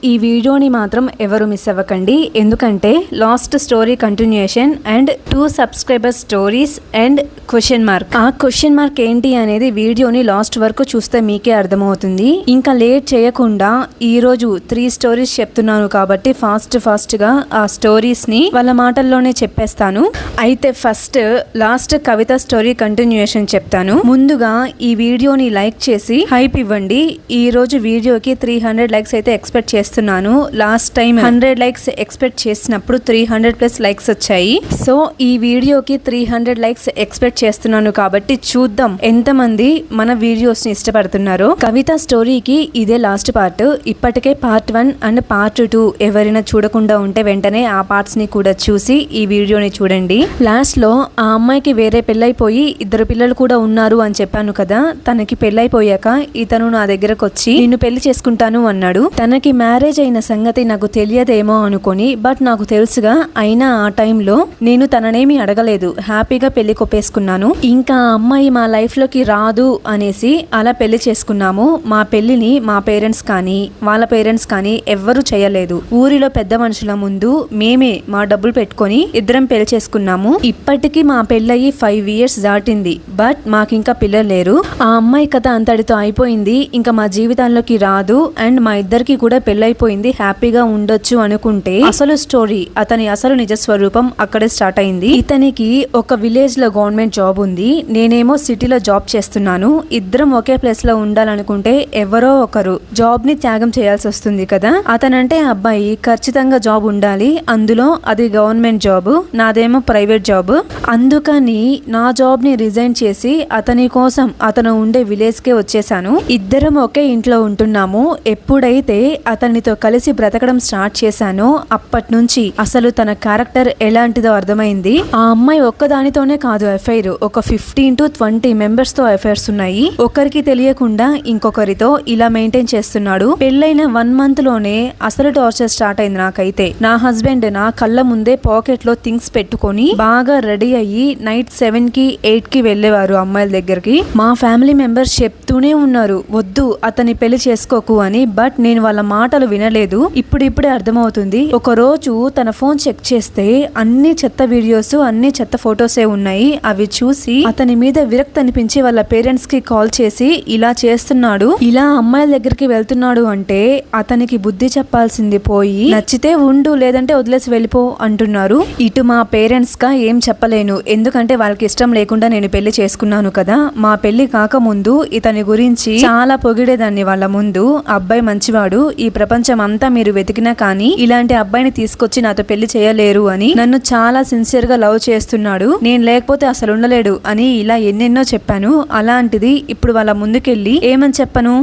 ఈ వీడియోని మాత్రం ఎవరు మిస్ అవ్వకండి, ఎందుకంటే last story continuation and 2 subscriber stories and question mark. ఆ క్వశ్చన్ మార్క్ ఏంటి అనేది వీడియోని లాస్ట్ వరకు చూస్తే మీకే అర్థమవుతుంది. ఇంకా లేట్ చేయకుండా ఈ రోజు 3 స్టోరీస్ చెప్తున్నాను కాబట్టి ఫాస్ట్ గా ఆ స్టోరీస్ ని వాళ్ళ మాటల్లోనే చెప్పేస్తాను. అయితే ఫస్ట్ లాస్ట్ కవిత స్టోరీ కంటిన్యూషన్ చెప్తాను. ముందుగా ఈ వీడియోని లైక్ చేసి హైప్ ఇవ్వండి. ఈ రోజు వీడియోకి 300 లైక్స్ అయితే ఎక్స్పెక్ట్ చేస్తున్నాను. లాస్ట్ టైం 100 లైక్స్ ఎక్స్పెక్ట్ చేసినప్పుడు 300+ లైక్స్ వచ్చాయి. సో ఈ వీడియోకి 300 లైక్స్ ఎక్స్పెక్ట్ చేస్తున్నాను కాబట్టి చూద్దాం ఎంతమంది మన వీడియోస్ ని ఇష్టపడుతున్నారో. కవిత స్టోరీకి ఇదే లాస్ట్ పార్ట్. ఇప్పటికే పార్ట్ 1 అండ్ పార్ట్ 2 ఎవరైనా చూడకుండా ఉంటే వెంటనే ఆ పార్ట్స్ ని కూడా చూసి ఈ వీడియోని చూడండి. లాస్ట్ లో ఆ అమ్మాయికి వేరే పెళ్ళైపోయి 2 పిల్లలు కూడా ఉన్నారు అని చెప్పాను కదా. తనకి పెళ్ళైపోయాక ఇతను నా దగ్గరకు వచ్చి నిన్ను పెళ్లి చేసుకుంటాను అన్నాడు. తనకి మ్యారేజ్ అయిన సంగతి నాకు తెలియదేమో అనుకొని, బట్ నాకు తెలుసుగా. అయినా ఆ టైంలో నేను తననేమి అడగలేదు, హ్యాపీగా పెళ్లి కొప్పేసుకున్నాను. ఇంకా అమ్మాయి మా లైఫ్ లోకి రాదు అనేసి అలా పెళ్లి చేసుకున్నాము. మా పెళ్లిని మా పేరెంట్స్ కానీ వాళ్ళ పేరెంట్స్ కానీ ఎవ్వరూ చేయలేదు. ఊరిలో పెద్ద మనుషుల ముందు మేమే మా డబ్బులు పెట్టుకొని ఇద్దరం పెళ్లి చేసుకున్నాము. ఇప్పటికీ మా పెళ్ళయి 5 years దాటింది, బట్ మాకింకా పిల్లలు లేరు. ఆ అమ్మాయి కథ అంతటితో అయిపోయింది, ఇంకా మా జీవితాల్లోకి రాదు అండ్ మా ఇద్దరికి కూడా పెళ్ళైపోయింది, హ్యాపీగా ఉండొచ్చు అనుకుంటే అసలు స్టోరీ, అతని అసలు నిజ స్వరూపం అక్కడే స్టార్ట్ అయింది. ఇతనికి ఒక విలేజ్ లో గవర్నమెంట్ జాబ్ ఉంది, నేనేమో సిటీలో జాబ్ చేస్తున్నాను. ఇద్దరం ఒకే ప్లేస్ లో ఉండాలనుకుంటే ఎవరో ఒకరు జాబ్ ని త్యాగం చేయాల్సి వస్తుంది కదా. అతనంటే అబ్బాయి ఖచ్చితంగా జాబ్ ఉండాలి, అందులో అది గవర్నమెంట్ జాబ్, నాదేమో ప్రైవేట్ జాబ్. అందుకని నా జాబ్ ని రిజైన్ చేసి అతని కోసం అతను ఉండే విలేజ్ కే వచ్చేసాను. ఇద్దరం ఒకే ఇంట్లో ఉంటున్నాము. ఎప్పుడైతే అతనితో కలిసి బ్రతకడం స్టార్ట్ చేశానో అప్పటి నుంచి అసలు తన క్యారెక్టర్ ఎలాంటిదో అర్థమైంది. ఆ అమ్మాయి ఒక్కదానితోనే కాదు అఫైర్, ఒక 15 to 20 మెంబర్స్ తో అఫైర్స్ ఉన్నాయి. ఒకరికి తెలియకుండా ఇంకొకరితో ఇలా మెయింటైన్ చేస్తున్నాడు. పెళ్ళైన 1 month లోనే అసలు టార్చర్ స్టార్ట్ అయింది నాకైతే. నా హస్బెండ్ నా కళ్ళ ముందే పాకెట్ లో థింగ్స్ పెట్టుకొని బాగా రెడీ అయ్యి నైట్ 7 కి 8 కి వెళ్లేవారు అమ్మాయిల దగ్గరికి. మా ఫ్యామిలీ మెంబర్స్ చెప్తూనే ఉన్నారు వద్దు అతని పెళ్లి చేసుకోకు అని, బట్ నేను వాళ్ళ మాటలు వినలేదు. ఇప్పుడిప్పుడే అర్థమవుతుంది. ఒక రోజు తన ఫోన్ చెక్ చేస్తే అన్ని చెత్త వీడియోస్, అన్ని చెత్త ఫొటోసే ఉన్నాయి. అవి చూసి అతని మీద విరక్తి అనిపించి వాళ్ళ పేరెంట్స్ కి కాల్ చేసి ఇలా చేస్తున్నాడు, ఇలా అమ్మాయిల దగ్గరికి వెళ్తున్నాడు అంటే అతనికి బుద్ధి చెప్పాల్సింది పోయి నచ్చితే ఉండు లేదంటే వదిలేసి వెళ్ళిపో అంటున్నారు. ఇటు మా పేరెంట్స్ గా ఏం చెప్పలేను, ఎందుకంటే వాళ్ళకి ఇష్టం లేకుండా నేను పెళ్లి చేసుకున్నాను కదా. మా పెళ్లి కాకముందు ఇతని గురించి చాలా పొగిడేదాన్ని వాళ్ళ ముందు. అబ్బాయి మంచివాడు, ఈ ప్రపంచం అంతా మీరు వెతికినా కానీ ఇలాంటి అబ్బాయిని తీసుకొచ్చి నాతో పెళ్లి చేయలేరు అని, నన్ను చాలా సిన్సియర్ గా లవ్ చేస్తున్నాడు, నేను లేకపోతే అసలు ఉండలేడు అని ఇలా ఎన్నెన్నో చెప్పాను. అలాంటిది ఇప్పుడు వాళ్ళ ముందుకెళ్ళి ఏమని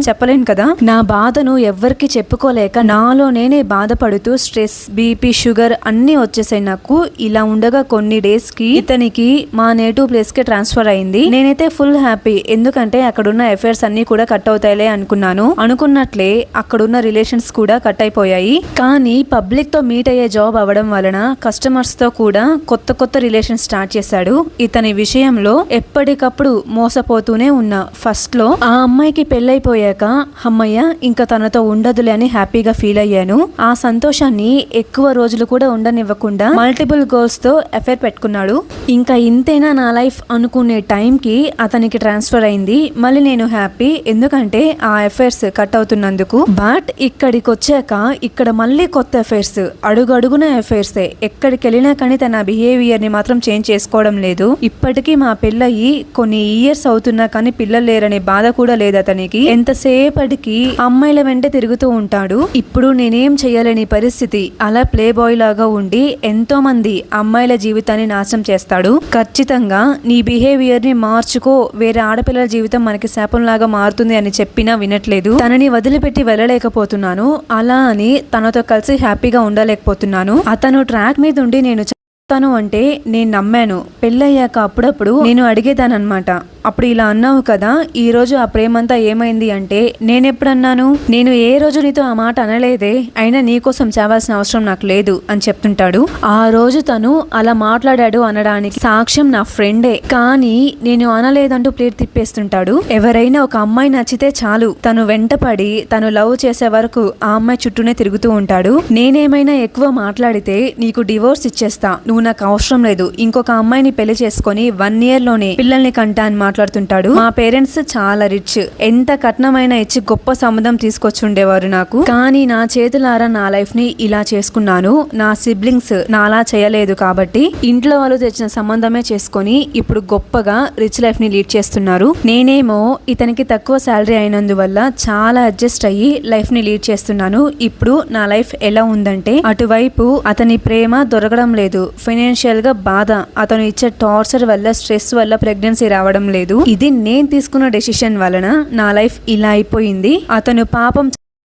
చెప్పలేను కదా. నా బాధను ఎవ్వరికి చెప్పుకోలేక నాలో నేనే బాధపడుతూ స్ట్రెస్, బీపీ, షుగర్ అన్ని వచ్చేసాయి నాకు. ఇలా ఉండగా కొన్ని డేస్ కి ఇతనికి మా నేటివ్ ప్లేస్ కి ట్రాన్స్ఫర్ అయింది. నేనైతే ఫుల్ హ్యాపీ, ఎందుకంటే అక్కడున్న అఫైర్స్ అన్ని కూడా కట్ అవుతాయిలే అనుకున్నాను. అనుకున్నట్లే అక్కడున్న రిలేషన్స్ కూడా కట్ అయిపోయాయి. కానీ పబ్లిక్ తో మీట్ అయ్యే జాబ్ అవ్వడం వలన కస్టమర్స్ తో కూడా కొత్త రిలేషన్ స్టార్ట్ చేశాడు. ఇతని విషయంలో ఎప్పటికప్పుడు మోసపోతూనే ఉన్నా. ఫస్ట్ లో ఆ అమ్మాయికి పెళ్ళైపోయాక అమ్మయ్య ఇంకా తనతో ఉండదులే అని హ్యాపీగా ఫీల్ అయ్యాను. ఆ సంతోషాన్ని ఎక్కువ రోజులు కూడా ఉండనివ్వకుండా మల్టిపుల్ గర్ల్స్ తో అఫైర్ పెట్టుకున్నాడు. ఇంకా ఇంతేనా నా లైఫ్ అనుకునే టైం కి అతనికి ట్రాన్స్ఫర్ అయింది. మళ్ళీ నేను హ్యాపీ, ఎందుకంటే ఆ అఫైర్స్ కట్ అవుతున్నందుకు. బట్ ఇక్కడికి వచ్చాక ఇక్కడ మళ్ళీ కొత్త అఫైర్స్, అడుగడుగున అఫైర్సే. ఎక్కడికి వెళ్ళినా కానీ తన బిహేవియర్ ని మాత్రం చేంజ్ చేసుకోవడం లేదు. ఇప్పటికీ మా పెళ్ళయి కొన్ని ఇయర్స్ అవుతున్నా కానీ పిల్లలు లేరనే బాధ కూడా లేదు అతనికి. ఎంతసేపటికి అమ్మాయిల వెంటే తిరుగుతూ ఉంటాడు. ఇప్పుడు నేనేం చెయ్యలేని పరిస్థితి. అలా ప్లే బాయ్ లాగా ఉండి ఎంతో మంది అమ్మాయిల జీవితాన్ని నాశనం చేస్తాడు. ఖచ్చితంగా నీ బిహేవియర్ ని మార్చుకో, వేరే ఆడపిల్లల జీవితం మనకి శాపంలాగా మారుతుంది అని చెప్పినా వినట్లేదు. తనని వదిలిపెట్టి వెళ్ళలేకపోతున్నాను, అలా అని తనతో కలిసి హ్యాపీగా ఉండలేకపోతున్నాను. అతను ట్రాక్ మీద ఉండి నేను తను అంటే నేను నమ్మాను. పెళ్ళయ్యాక అప్పుడప్పుడు నేను అడిగేదానమాట, అప్పుడు ఇలా అన్నావు కదా, ఈ రోజు ఆ ప్రేమంతా ఏమైంది అంటే, నేనెప్పుడన్నాను, నేను ఏ రోజు నీతో ఆ మాట అనలేదే, అయినా నీకోసం చావాల్సిన అవసరం నాకు లేదు అని చెప్తుంటాడు. ఆ రోజు తను అలా మాట్లాడాడు అనడానికి సాక్ష్యం నా ఫ్రెండే, కానీ నేను అనలేదంటూ ప్లేట్ తిప్పేస్తుంటాడు. ఎవరైనా ఒక అమ్మాయి నచ్చితే చాలు, తను వెంటపడి తను లవ్ చేసే వరకు ఆ అమ్మాయి చుట్టూనే తిరుగుతూ ఉంటాడు. నేనేమైనా ఎక్కువ మాట్లాడితే నీకు డివోర్స్ ఇచ్చేస్తా, నువ్వు నాకు అవసరం లేదు, ఇంకొక అమ్మాయిని పెళ్లి చేసుకొని 1 year లోనే పిల్లల్ని కంటా అని మాట్లాడుతుంటాడు. మా పేరెంట్స్ చాలా రిచ్, ఎంత కట్నమైనా ఇచ్చి గొప్ప సంబంధం తీసుకొచ్చి ఉండేవారు నాకు, కానీ నా చేతులారా నా లైఫ్ ని ఇలా చేసుకున్నాను. నా సిబ్లింగ్స్ నాలా చేయలేదు కాబట్టి ఇంట్లో వాళ్ళు తెచ్చిన సంబంధమే చేసుకొని ఇప్పుడు గొప్పగా రిచ్ లైఫ్ ని లీడ్ చేస్తున్నారు. నేనేమో ఇతనికి తక్కువ శాలరీ అయినందువల్ల చాలా అడ్జస్ట్ అయ్యి లైఫ్ ని లీడ్ చేస్తున్నాను. ఇప్పుడు నా లైఫ్ ఎలా ఉందంటే, అటువైపు అతని ప్రేమ దొరకడం లేదు, ఫైనాన్షియల్ గా బాధ, అతను ఇచ్చే టార్చర్ వల్ల, స్ట్రెస్ వల్ల ప్రెగ్నెన్సీ రావడం లేదు. ఇది నేను తీసుకున్న డెసిషన్ వలన నా లైఫ్ ఇలా అయిపోయింది. అతను పాపం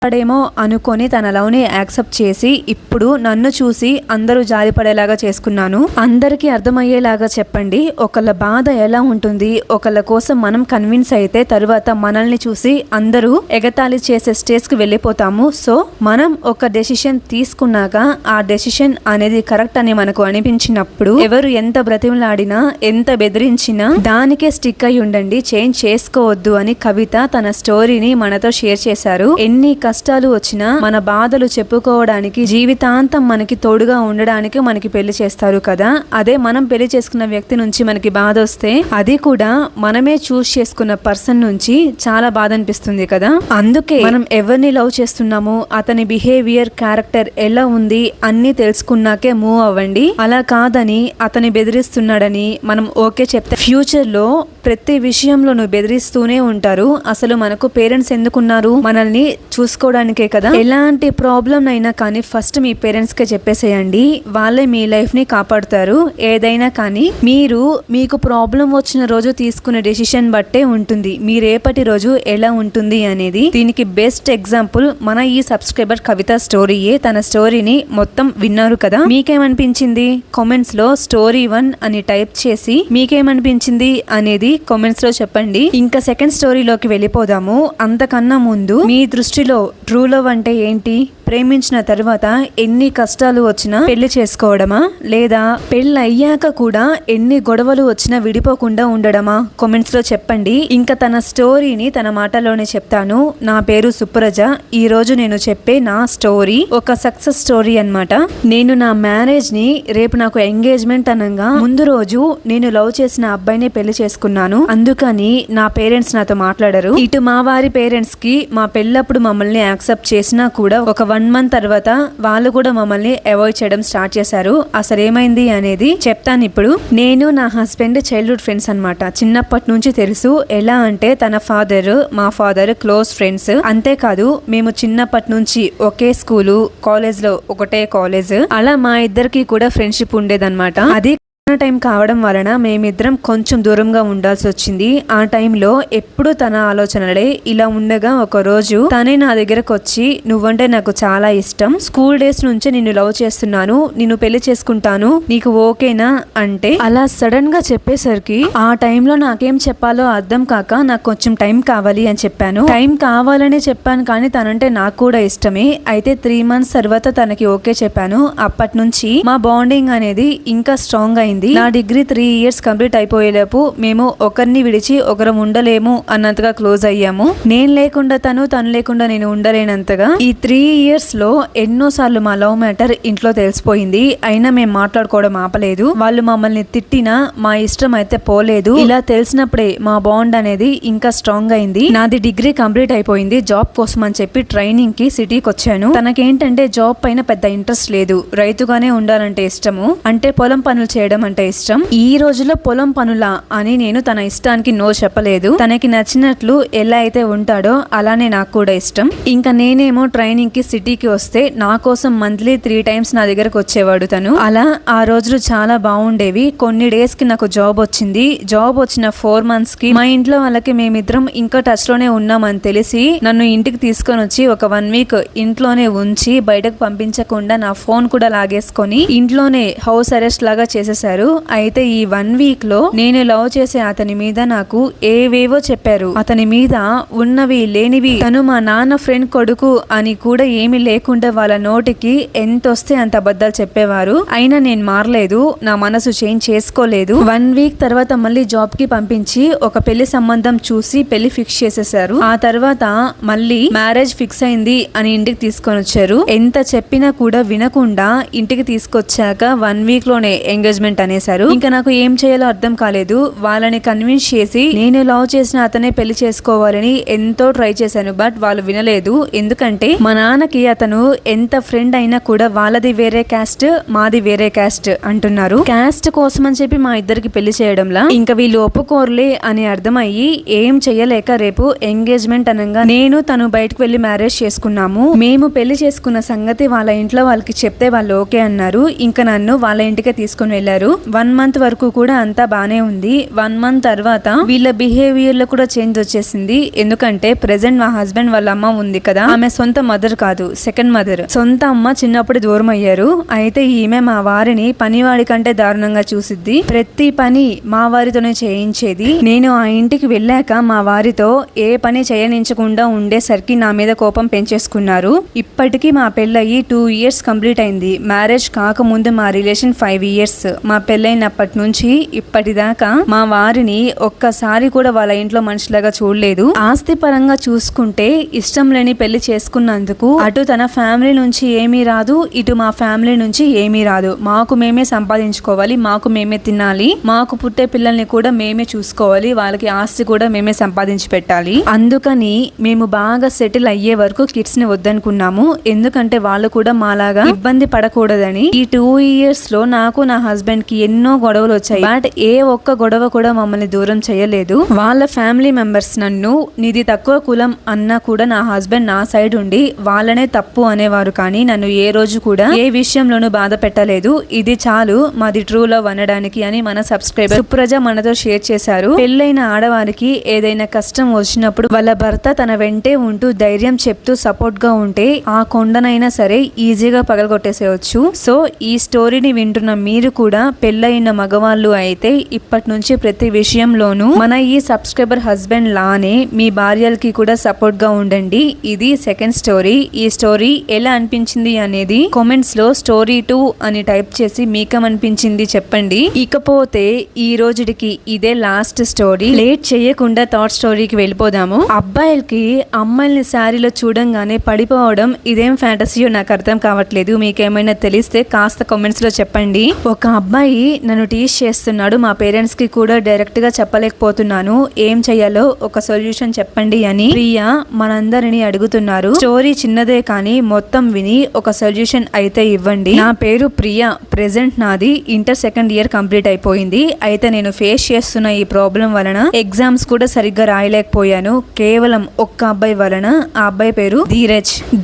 డేమో అనుకొని తన లవ్ ని యాక్సెప్ట్ చేసి ఇప్పుడు నన్ను చూసి అందరూ జాలిపడేలాగా చేసుకున్నాను. అందరికీ అర్థమయ్యేలాగా చెప్పండి, ఒకళ్ళ బాధ ఎలా ఉంటుంది, ఒకళ్ళ కోసం మనం కన్విన్స్ అయితే తరువాత మనల్ని చూసి అందరూ ఎగతాళి చేసే స్టేజ్ కి వెళ్ళిపోతాము. సో మనం ఒక డెసిషన్ తీసుకున్నాక ఆ డెసిషన్ అనేది కరెక్ట్ అని మనకు అనిపించినప్పుడు ఎవరు ఎంత బ్రతిమలాడినా ఎంత బెదిరించినా దానికే స్టిక్ అయి ఉండండి, చేంజ్ చేసుకోవద్దు అని కవిత తన స్టోరీని మనతో షేర్ చేశారు. ఎన్ని కష్టాలు వచ్చినా మన బాధలు చెప్పుకోవడానికి, జీవితాంతం మనకి తోడుగా ఉండడానికి మనకి పెళ్లి చేస్తారు కదా, అదే మనం పెళ్లి చేసుకున్న వ్యక్తి నుంచి మనకి బాధ వస్తే, అది కూడా మనమే చూస్ చేసుకున్న పర్సన్ నుంచి చాలా బాధ అనిపిస్తుంది కదా. అందుకే మనం ఎవరిని లవ్ చేస్తున్నాము, అతని బిహేవియర్, క్యారెక్టర్ ఎలా ఉంది అన్ని తెలుసుకున్నాకే మూవ్ అవ్వండి. అలా కాదని అతని బెదిరిస్తున్నాడని మనం ఓకే చెప్తే ఫ్యూచర్ లో ప్రతి విషయంలో నువ్వు బెదిరిస్తూనే ఉంటారు. అసలు మనకు పేరెంట్స్ ఎందుకున్నారు, మనల్ని చూసుకోవడానికే కదా. ఎలాంటి ప్రాబ్లం అయినా కానీ ఫస్ట్ మీ పేరెంట్స్ కే చెప్పేసేయండి, వాళ్ళే మీ లైఫ్ ని కాపాడుతారు. ఏదైనా కానీ మీరు మీకు ప్రాబ్లం వచ్చిన రోజు తీసుకునే డెసిషన్ బట్టే ఉంటుంది మీ రేపటి రోజు ఎలా ఉంటుంది అనేది. దీనికి బెస్ట్ ఎగ్జాంపుల్ మన ఈ సబ్స్క్రైబర్ కవిత స్టోరీయే. తన స్టోరీని మొత్తం విన్నారు కదా, మీకేమనిపించింది కామెంట్స్ లో స్టోరీ 1 అని టైప్ చేసి మీకేమనిపించింది అనేది కామెంట్స్ లో చెప్పండి. ఇంకా సెకండ్ స్టోరీలోకి వెళ్ళిపోదాము. అంతకన్నా ముందు మీ దృష్టిలో ట్రూ లవ్ అంటే ఏంటి? ప్రేమించిన తర్వాత ఎన్ని కష్టాలు వచ్చినా పెళ్లి చేసుకోవడమా, లేదా పెళ్లి అయ్యాక కూడా ఎన్ని గొడవలు వచ్చినా విడిపోకుండా ఉండడమా? కామెంట్స్ లో చెప్పండి. ఇంకా తన స్టోరీని తన మాటలోనే చెప్తాను. నా పేరు సుప్రజ. ఈ రోజు నేను చెప్పే నా స్టోరీ ఒక సక్సెస్ స్టోరీ అన్నమాట. నేను నా మ్యారేజ్ ని రేపు నాకు ఎంగేజ్మెంట్ అనగా ముందు రోజు నేను లవ్ చేసిన అబ్బాయిని పెళ్లి చేసుకున్నాను. అందుకని నా పేరెంట్స్ నాతో మాట్లాడరు. ఇటు మా వారి పేరెంట్స్ కి మా పెళ్ళప్పుడు మమ్మల్ని యాక్సెప్ట్ చేసినా కూడా ఒక 1 month తర్వాత వాళ్ళు కూడా మమ్మల్ని అవాయిడ్ చేయడం స్టార్ట్ చేశారు. అసలు ఏమైంది అనేది చెప్తాను ఇప్పుడు. నేను నా హస్బెండ్ చైల్డ్హుడ్ ఫ్రెండ్స్ అన్నమాట. చిన్నప్పటి నుంచి తెలుసు. ఎలా అంటే తన ఫాదర్, మా ఫాదర్ క్లోజ్ ఫ్రెండ్స్. అంతేకాదు మేము చిన్నప్పటి నుంచి ఒకే స్కూలు, కాలేజ్ లో ఒకటే కాలేజ్, అలా మా ఇద్దరికి కూడా ఫ్రెండ్షిప్ ఉండేదన్నమాట. అది టైం కావడం వలన మేమిద్దరం కొంచెం దూరంగా ఉండాల్సి వచ్చింది. ఆ టైంలో ఎప్పుడు తన ఆలోచనలే. ఇలా ఉండగా ఒక రోజు తనే నా దగ్గరకు వచ్చి, నువ్వంటే నాకు చాలా ఇష్టం, స్కూల్ డేస్ నుంచి నిన్ను లవ్ చేస్తున్నాను, నిన్ను పెళ్లి చేసుకుంటాను, నీకు ఓకేనా అంటే, అలా సడన్ గా చెప్పేసరికి ఆ టైంలో నాకేం చెప్పాలో అర్థం కాక నాకు కొంచెం టైం కావాలి అని చెప్పాను. టైం కావాలనే చెప్పాను, కానీ తనంటే నాకు కూడా ఇష్టమే. అయితే 3 months తర్వాత తనకి ఓకే చెప్పాను. అప్పటి నుంచి మా బాండింగ్ అనేది ఇంకా స్ట్రాంగ్ అయింది. నా డిగ్రీ 3 years కంప్లీట్ అయిపోయేలోపు మేము ఒకరిని విడిచి ఒకరం ఉండలేము అన్నంతగా క్లోజ్ అయ్యాము. నేను లేకుండా తను, తను లేకుండా నేను ఉండలేనంతగా. ఈ 3 years లో ఎన్నోసార్లు మా లవ్ మ్యాటర్ ఇంట్లో తెలిసిపోయింది. అయినా మేము మాట్లాడుకోవడం ఆపలేదు. వాళ్ళు మమ్మల్ని తిట్టినా మా ఇష్టం అయితే పోలేదు. ఇలా తెలిసినప్పుడే మా బాండ్ అనేది ఇంకా స్ట్రాంగ్ అయింది. నాది డిగ్రీ కంప్లీట్ అయిపోయింది. జాబ్ కోసం అని చెప్పి ట్రైనింగ్ కి సిటీకి వచ్చాను. తనకేంటంటే జాబ్ పైన పెద్ద ఇంట్రెస్ట్ లేదు, రైతుగానే ఉండాలంటే ఇష్టము. అంటే పొలం పనులు చేయడం అంటే ఇష్టం. ఈ రోజులో పొలం పనులా అని నేను తన ఇష్టానికి నో చెప్పలేదు. తనకి నచ్చినట్లు ఎలా అయితే ఉంటాడో అలానే నాకు కూడా ఇష్టం. ఇంకా నేనేమో ట్రైనింగ్ కి సిటీకి వస్తే నా కోసం మంత్లీ 3 times నా దగ్గరకు వచ్చేవాడు తను. అలా ఆ రోజులు చాలా బాగుండేవి. కొన్ని డేస్ కి నాకు జాబ్ వచ్చింది. జాబ్ వచ్చిన 4 months కి మా ఇంట్లో వాళ్ళకి మేమిద్దరం ఇంకా టచ్ లోనే ఉన్నామని తెలిసి నన్ను ఇంటికి తీసుకొని వచ్చి ఒక 1 week ఇంట్లోనే ఉంచి బయటకు పంపించకుండా నా ఫోన్ కూడా లాగేసుకొని ఇంట్లోనే హౌస్ అరెస్ట్ లాగా చేసేశారు. అయితే ఈ 1 week లో నేను లవ్ చేసే అతని మీద నాకు ఏవేవో చెప్పారు. అతని మీద ఉన్నవి లేనివి, తను మా నాన్న ఫ్రెండ్ కొడుకు అని కూడా ఏమీ లేకుండా వాళ్ళ నోటికి ఎంత వస్తే అంత అబద్ధాలు చెప్పేవారు. అయినా నేను మారలేదు, నా మనసు చేంజ్ చేసుకోలేదు. 1 week తర్వాత మళ్ళీ జాబ్ కి పంపించి ఒక పెళ్లి సంబంధం చూసి పెళ్లి ఫిక్స్ చేసేసారు. ఆ తర్వాత మళ్ళీ మ్యారేజ్ ఫిక్స్ అయింది అని ఇంటికి తీసుకొని వచ్చారు. ఎంత చెప్పినా కూడా వినకుండా ఇంటికి తీసుకొచ్చాక 1 week లోనే ఎంగేజ్మెంట్ అనేసారు. ఇంకా నాకు ఏం చేయాలో అర్థం కాలేదు. వాళ్ళని కన్విన్స్ చేసి నేను లవ్ చేసిన అతనే పెళ్లి చేసుకోవాలని ఎంతో ట్రై చేశాను. బట్ వాళ్ళు వినలేదు. ఎందుకంటే మా నాన్నకి అతను ఎంత ఫ్రెండ్ అయినా కూడా వాళ్ళది వేరే క్యాస్ట్, మాది వేరే క్యాస్ట్ అంటున్నారు. క్యాస్ట్ కోసం అని చెప్పి మా ఇద్దరికి పెళ్లి చేయడంలా ఇంకా వీళ్ళు ఒప్పుకోర్లే అని అర్థమయ్యి ఏం చెయ్యలేక రేపు ఎంగేజ్మెంట్ అనగా నేను తను బయటకు వెళ్లి మ్యారేజ్ చేసుకున్నాము. మేము పెళ్లి చేసుకున్న సంగతి వాళ్ళ ఇంట్లో వాళ్ళకి చెప్తే వాళ్ళు ఓకే అన్నారు. ఇంకా నన్ను వాళ్ళ ఇంటికే తీసుకుని వెళ్లారు. 1 month వరకు కూడా అంతా బానే ఉంది. 1 month తర్వాత వీళ్ళ బిహేవియర్ లో కూడా చేంజ్ వచ్చేసింది. ఎందుకంటే ప్రెసెంట్ మా హస్బెండ్ వాళ్ళ అమ్మ ఉంది కదా, ఆమె సొంత మదర్ కాదు, సెకండ్ మదర్. సొంత అమ్మ చిన్నప్పుడు దూరం అయ్యారు. అయితే ఈమె మా వారిని పనివాడి కంటే దారుణంగా చూసిద్ది. ప్రతి పని మా వారితోనే చేయించేది. నేను ఆ ఇంటికి వెళ్ళాక మా వారితో ఏ పని చేయనించకుండా ఉండేసరికి నా మీద కోపం పెంచేసుకున్నారు. ఇప్పటికీ మా పెళ్ళయి 2 years కంప్లీట్ అయింది. మ్యారేజ్ కాకముందు మా రిలేషన్ 5 years. మా పెళ్ళైనప్పటి నుంచి ఇప్పటిదాకా మా వారిని ఒక్కసారి కూడా వాళ్ళ ఇంట్లో మనిషిలాగా చూడలేదు. ఆస్తి పరంగా చూసుకుంటే ఇష్టం లేని పెళ్లి చేసుకున్నందుకు అటు తన ఫ్యామిలీ నుంచి ఏమీ రాదు, ఇటు మా ఫ్యామిలీ నుంచి ఏమీ రాదు. మాకు మేమే సంపాదించుకోవాలి, మాకు మేమే తినాలి, మాకు పుట్టే పిల్లల్ని కూడా మేమే చూసుకోవాలి, వాళ్ళకి ఆస్తి కూడా మేమే సంపాదించి పెట్టాలి. అందుకని మేము బాగా సెటిల్ అయ్యే వరకు కిడ్స్ ని వద్దనుకున్నాము. ఎందుకంటే వాళ్ళు కూడా మాలాగా ఇబ్బంది పడకూడదని. ఈ 2 years లో నాకు నా హస్బెండ్ కి ఎన్నో గొడవలు వచ్చాయి. బట్ ఏ ఒక్క గొడవ కూడా మమ్మల్ని దూరం చేయలేదు. వాళ్ళ ఫ్యామిలీ మెంబర్స్ నన్ను నీది తక్కువ కులం అన్నా కూడా నా హస్బెండ్ నా సైడ్ ఉండి వాళ్ళనే తప్పు అనేవారు. కానీ నన్ను ఏ రోజు కూడా ఏ విషయంలోనూ బాధ పెట్టలేదు. ఇది చాలు మాది ట్రూ లవ్ అనడానికి అని మన సబ్స్క్రైబర్ సుప్రజ మనతో షేర్ చేశారు. పెళ్ళైన ఆడవారికి ఏదైనా కష్టం వచ్చినప్పుడు వాళ్ళ భర్త తన వెంటే ఉంటూ ధైర్యం చెప్తూ సపోర్ట్ గా ఉంటే ఆ కొండనైనా సరే ఈజీగా పగలగొట్టేసేయచ్చు. సో ఈ స్టోరీని వింటున్న మీరు కూడా పెళ్ళైన మగవాళ్ళు అయితే ఇప్పటి నుంచి ప్రతి విషయంలోనూ మన ఈ సబ్స్క్రైబర్ హస్బెండ్ లానే మీ భార్యలకి కూడా సపోర్ట్ గా ఉండండి. ఇది సెకండ్ స్టోరీ. ఈ స్టోరీ ఎలా అనిపించింది అనేది కామెంట్స్ లో స్టోరీ 2 అని టైప్ చేసి మీకేమనిపించింది చెప్పండి. ఇకపోతే ఈ రోజుకి ఇదే లాస్ట్ స్టోరీ. లేట్ చేయకుండా థర్డ్ స్టోరీకి వెళ్ళిపోదాము. అబ్బాయిలకి అమ్మాయిల్ని శారీలో చూడంగానే పడిపోవడం ఇదేం ఫ్యాంటసీయో నాకు అర్థం కావట్లేదు. మీకేమైనా తెలిస్తే కాస్త కామెంట్స్ లో చెప్పండి. ఒక అబ్బాయి నన్ను టీచ్ చేస్తున్నాడు. మా పేరెంట్స్ కి కూడా డైరెక్ట్ గా చెప్పలేకపోతున్నాను. ఏం చెయ్యాలో ఒక సొల్యూషన్ చెప్పండి అని ప్రియా మనందరినీ అడుగుతున్నారు. స్టోరీ చిన్నదే కానీ మొత్తం విని ఒక సొల్యూషన్ అయితే ఇవ్వండి. నా పేరు ప్రియా. ప్రెసెంట్ నాది ఇంటర్ 2nd year కంప్లీట్ అయిపోయింది. అయితే నేను ఫేస్ చేస్తున్న ఈ ప్రాబ్లం వలన ఎగ్జామ్స్ కూడా సరిగ్గా రాయలేకపోయాను. కేవలం ఒక్క అబ్బాయి వలన. ఆ అబ్బాయి పేరు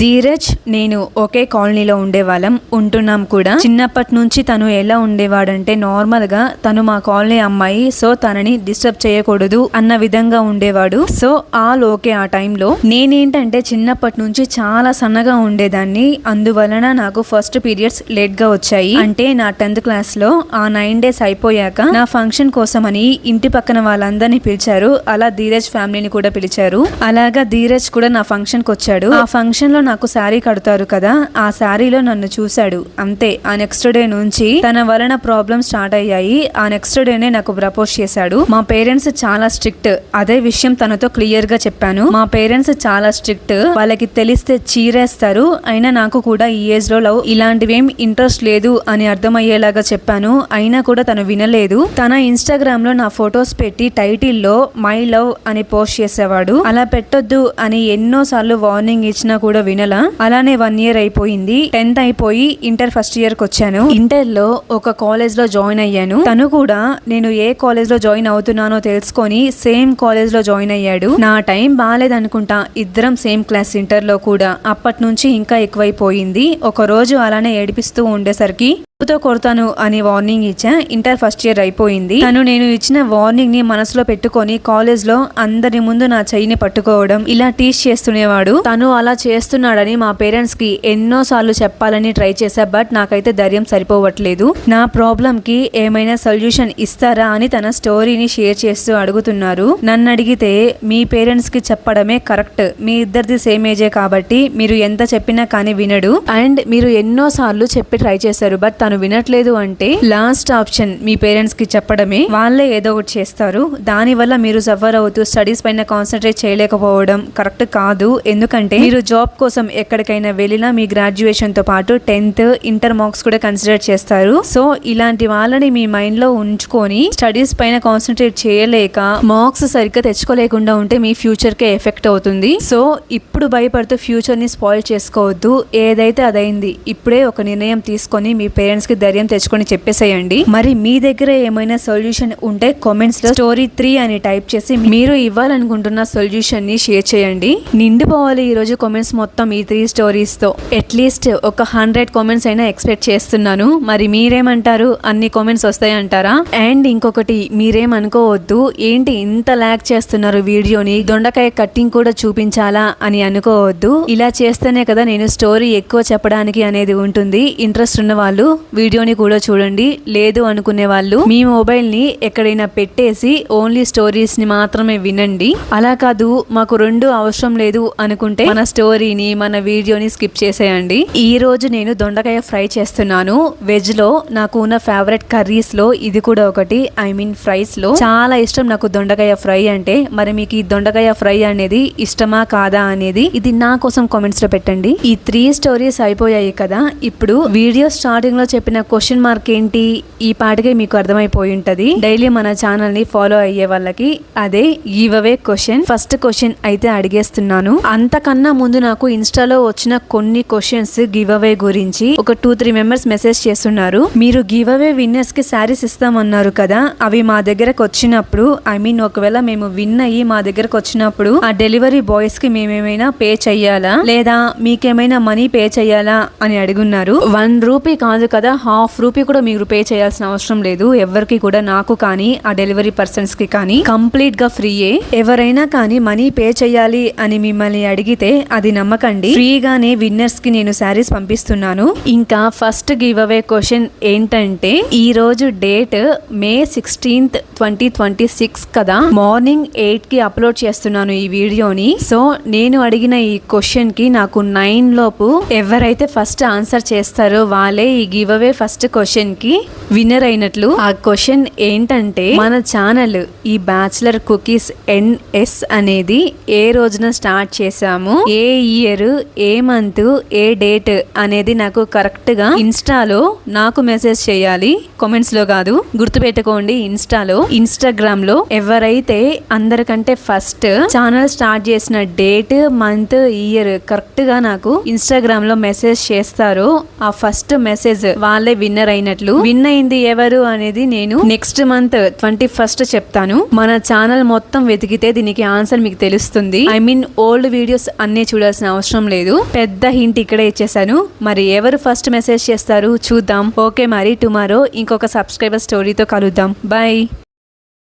ధీరజ్. నేను ఒకే కాలనీలో ఉండేవాళ్ళం, ఉంటున్నాం కూడా. చిన్నప్పటి నుంచి తను ఎలా ఉండేవాడంటే నార్మల్ గా తను మా కాలనీ అమ్మాయి, సో తనని డిస్టర్బ్ చేయకూడదు అన్న విధంగా ఉండేవాడు. So all okay. ఆ టైంలో నేనేంటంటే చిన్నప్పటి నుంచి చాలా సన్నగా ఉండేదాన్ని. అందువలన నాకు ఫస్ట్ పీరియడ్స్ లేట్ గా వచ్చాయి. అంటే నా 10th class లో ఆ 9 days అయిపోయాక నా ఫంక్షన్ కోసమని ఇంటి పక్కన వాళ్ళందరినీ పిలిచారు. అలా ధీరజ్ ఫ్యామిలీని కూడా పిలిచారు. అలాగా ధీరజ్ కూడా నా ఫంక్షన్ కి వచ్చాడు. ఆ ఫంక్షన్ లో నాకు శారీ కడతారు కదా, ఆ శారీలో నన్ను చూశాడు. అంతే. ఆ నెక్స్ట్ డే నుంచి తన వలన ప్రాబ్లమ్ స్టార్ట్ అయ్యాయి. ఆ నెక్స్ట్ డేనే నాకు ప్రపోజ్ చేశాడు. మా పేరెంట్స్ చాలా స్ట్రిక్ట్. అదే విషయం తనతో క్లియర్ గా చెప్పాను. మా పేరెంట్స్ చాలా స్ట్రిక్ట్. వాళ్ళకి తెలిస్తే చీరేస్తారు. అయినా నాకు కూడా ఈ ఏజ్ లో లవ్ ఇలాంటివేం ఇంట్రెస్ట్ లేదు అని అర్థమయ్యేలాగా చెప్పాను. అయినా కూడా తను వినలేదు. తన ఇన్స్టాగ్రామ్ లో నా ఫొటోస్ పెట్టి టైటిల్ లో మై లవ్ అని పోస్ట్ చేసేవాడు. అలా పెట్టొద్దు అని ఎన్నో సార్లు వార్నింగ్ ఇచ్చినా కూడా వినలా. అలానే 1 year అయిపోయింది. 10th అయిపోయి ఇంటర్ 1st year కి వచ్చాను. ఇంటర్ లో ఒక కాలేజ్ కాలేజ్ లో జాయిన్ అయ్యాను. తను కూడా నేను ఏ కాలేజ్ లో జాయిన్ అవుతున్నానో తెలుసుకొని సేమ్ కాలేజ్ లో జాయిన్ అయ్యాడు. నా టైం బాగాలేదనుకుంటా, ఇద్దరం సేమ్ క్లాస్ ఇంటర్ లో కూడా. అప్పటి నుంచి ఇంకా ఎక్కువైపోయింది. ఒక రోజు అలానే ఏడిపిస్తూ ఉండేసరికి తో కొడతాను అని వార్నింగ్ ఇచ్చా. ఇంటర్ ఫస్ట్ ఇయర్ అయిపోయింది. తను నేను ఇచ్చిన వార్నింగ్ ని మనసులో పెట్టుకొని కాలేజ్ లో అందరి ముందు నా చెయ్యిని పట్టుకోవడం, ఇలా టీచ్ చేస్తునేవాడు. తను అలా చేస్తున్నాడని మా పేరెంట్స్ కి ఎన్నో సార్లు చెప్పాలని ట్రై చేశా. బట్ నాకైతే ధైర్యం సరిపోవట్లేదు. నా ప్రాబ్లం కి ఏమైనా సొల్యూషన్ ఇస్తారా అని తన స్టోరీని షేర్ చేస్తూ అడుగుతున్నారు. నన్ను అడిగితే మీ పేరెంట్స్ కి చెప్పడమే కరెక్ట్. మీ ఇద్దరిది సేమ్ ఏజే కాబట్టి మీరు ఎంత చెప్పినా కానీ వినడు. అండ్ మీరు ఎన్నో సార్లు చెప్పి ట్రై చేశారు, బట్ తను వినట్లేదు అంటే లాస్ట్ ఆప్షన్ మీ పేరెంట్స్ కి చెప్పడమే. వాళ్ళే ఏదో ఒకటి చేస్తారు. దాని వల్ల మీరు సఫర్ అవుతూ స్టడీస్ పైన కాన్సన్ట్రేట్ చేయలేకపోవడం కరెక్ట్ కాదు. ఎందుకంటే మీరు జాబ్ కోసం ఎక్కడికైనా వెళ్ళినా మీ గ్రాడ్యుయేషన్ తో పాటు 10th ఇంటర్ మార్క్స్ కూడా కన్సిడర్ చేస్తారు. సో ఇలాంటి వాళ్ళని మీ మైండ్ లో ఉంచుకొని స్టడీస్ పైన కాన్సన్ట్రేట్ చేయలేక మార్క్స్ సరిగ్గా తెచ్చుకోలేకుండా ఉంటే మీ ఫ్యూచర్ కే ఎఫెక్ట్ అవుతుంది. సో ఇప్పుడు భయపడుతూ ఫ్యూచర్ ని స్పాయిల్ చేసుకోవద్దు. ఏదైతే అదైంది. ఇప్పుడే ఒక నిర్ణయం తీసుకొని మీ పేరెంట్స్ కి ధైర్యం తెచ్చుకొని చెప్పేసేయండి. మరి మీ దగ్గర ఏమైనా సొల్యూషన్ ఉంటే కామెంట్స్ లో స్టోరీ 3 అని టైప్ చేసి మీరు ఇవ్వాలనుకుంటున్న సొల్యూషన్ ని షేర్ చేయండి. నిండిపోవాలి ఈ రోజు కామెంట్స్ మొత్తం ఈ 3 స్టోరీస్ తో. అట్లీస్ట్ ఒక 100 కామెంట్స్ అయినా ఎక్స్పెక్ట్ చేస్తున్నాను. మరి మీరేమంటారు? అన్ని కామెంట్స్ వస్తాయంటారా? అండ్ ఇంకొకటి, మీరేమనుకోవద్దు, ఏంటి ఇంత లాగ్ చేస్తున్నారు వీడియోని, దొండకాయ కట్టింగ్ కూడా చూపించాలా అని అనుకోవద్దు. ఇలా చేస్తేనే కదా నేను స్టోరీ ఎక్కువ చెప్పడానికి అనేది ఉంటుంది. ఇంట్రెస్ట్ ఉన్న వాళ్ళు వీడియోని కూడా చూడండి. లేదు అనుకునే వాళ్ళు మీ మొబైల్ ని ఎక్కడైనా పెట్టేసి ఓన్లీ స్టోరీస్ ని మాత్రమే వినండి. అలా కాదు మాకు రెండు అవసరం లేదు అనుకుంటే మన స్టోరీని మన వీడియోని స్కిప్ చేసేయండి. ఈ రోజు నేను దొండకాయ ఫ్రై చేస్తున్నాను. వెజ్ లో నాకు ఉన్న ఫేవరెట్ కర్రీస్ లో ఇది కూడా ఒకటి. ఐ మీన్ ఫ్రైస్ లో చాలా ఇష్టం నాకు దొండకాయ ఫ్రై అంటే. మరి మీకు ఈ దొండకాయ ఫ్రై అనేది ఇష్టమా కాదా అనేది ఇది నా కోసం కామెంట్స్ లో పెట్టండి. ఈ 3 స్టోరీస్ అయిపోయాయి కదా. ఇప్పుడు వీడియో స్టార్టింగ్ లో చెప్పిన క్వశ్చన్ మార్క్ ఏంటి ఈ పాటికే మీకు అర్థమైపోయి ఉంటది. డైలీ మన ఛానల్ ని ఫాలో అయ్యే వాళ్ళకి అదే give away question. First question అయితే అడిగేస్తున్నాను. అంతకన్నా ముందు నాకు ఇన్స్టాలో వచ్చిన కొన్ని క్వశ్చన్స్ గివ్ అవే గురించి ఒక 2-3 మెంబర్స్ మెసేజ్ చేస్తున్నారు. మీరు గివ్ అవే విన్నర్స్ కి శారీస్ ఇస్తామన్నారు కదా, అవి మా దగ్గరకు వచ్చినప్పుడు, ఐ మీన్ ఒకవేళ మేము విన్ అయ్యి మా దగ్గరకు వచ్చినప్పుడు ఆ డెలివరీ బాయ్స్ కి మేమేమైనా పే చెయ్యాలా లేదా మీకేమైనా మనీ పే చెయ్యాలా అని అడుగున్నారు. 1 రూపీ కాదు కదా, ₹1/2 కూడా మీరు పే చేయాల్సిన అవసరం లేదు. ఎవరికి కూడా, నాకు కానీ ఆ డెలివరీ పర్సన్స్ కి కానీ కంప్లీట్ గా ఫ్రీయే. ఎవరైనా కానీ మనీ పే చేయాలి అని మిమ్మల్ని అడిగితే అది నమ్మకండి. ఫ్రీగానే విన్నర్స్ కి నేను శారీస్ పంపిస్తున్నాను. ఇంకా ఫస్ట్ గివ్ అవే క్వశ్చన్ ఏంటంటే, ఈ రోజు డేట్ May 16th 2026 కదా. మార్నింగ్ 8 కి అప్లోడ్ చేస్తున్నాను ఈ వీడియోని. సో నేను అడిగిన ఈ క్వశ్చన్ కి నాకు 9 లోపు ఎవరైతే ఫస్ట్ ఆన్సర్ చేస్తారో వాళ్ళే ఈ గివ్ అవే ఫస్ట్ క్వశ్చన్ కి విన్నర్ అయినట్లు. ఆ క్వశ్చన్ ఏంటంటే, మన ఛానల్ ఈ బ్యాచిలర్ కుకీస్ NS అనేది ఏ రోజున స్టార్ట్ చేసాము, ఏ ఇయర్, ఏ మంత్, ఏ డేట్ అనేది నాకు కరెక్ట్ గా ఇన్స్టాలో నాకు మెసేజ్ చేయాలి. కామెంట్స్ లో కాదు, గుర్తుపెట్టుకోండి. ఇన్స్టాలో, ఇన్స్టాగ్రామ్ లో ఎవరైతే అందరికంటే ఫస్ట్ ఛానల్ స్టార్ట్ చేసిన డేట్, మంత్, ఇయర్ కరెక్ట్ గా నాకు ఇన్స్టాగ్రామ్ లో మెసేజ్ చేస్తారో ఆ ఫస్ట్ మెసేజ్ వాళ్ళే విన్నర్ అయినట్లు. విన్ అయింది ఎవరు అనేది నేను నెక్స్ట్ మంత్ 21st చెప్తాను. మన ఛానల్ మొత్తం వెతికితే దీనికి ఆన్సర్ మీకు తెలుస్తుంది. ఐ మీన్ ఓల్డ్ వీడియోస్ అన్ని చూడాల్సిన అవసరం లేదు. పెద్ద హింట్ ఇక్కడే ఇచ్చేసాను. మరి ఎవరు ఫస్ట్ మెసేజ్ చేస్తారు చూద్దాం. ఓకే, మరి టుమారో ఇంకొక సబ్స్క్రైబర్ స్టోరీతో కలుద్దాం. బాయ్.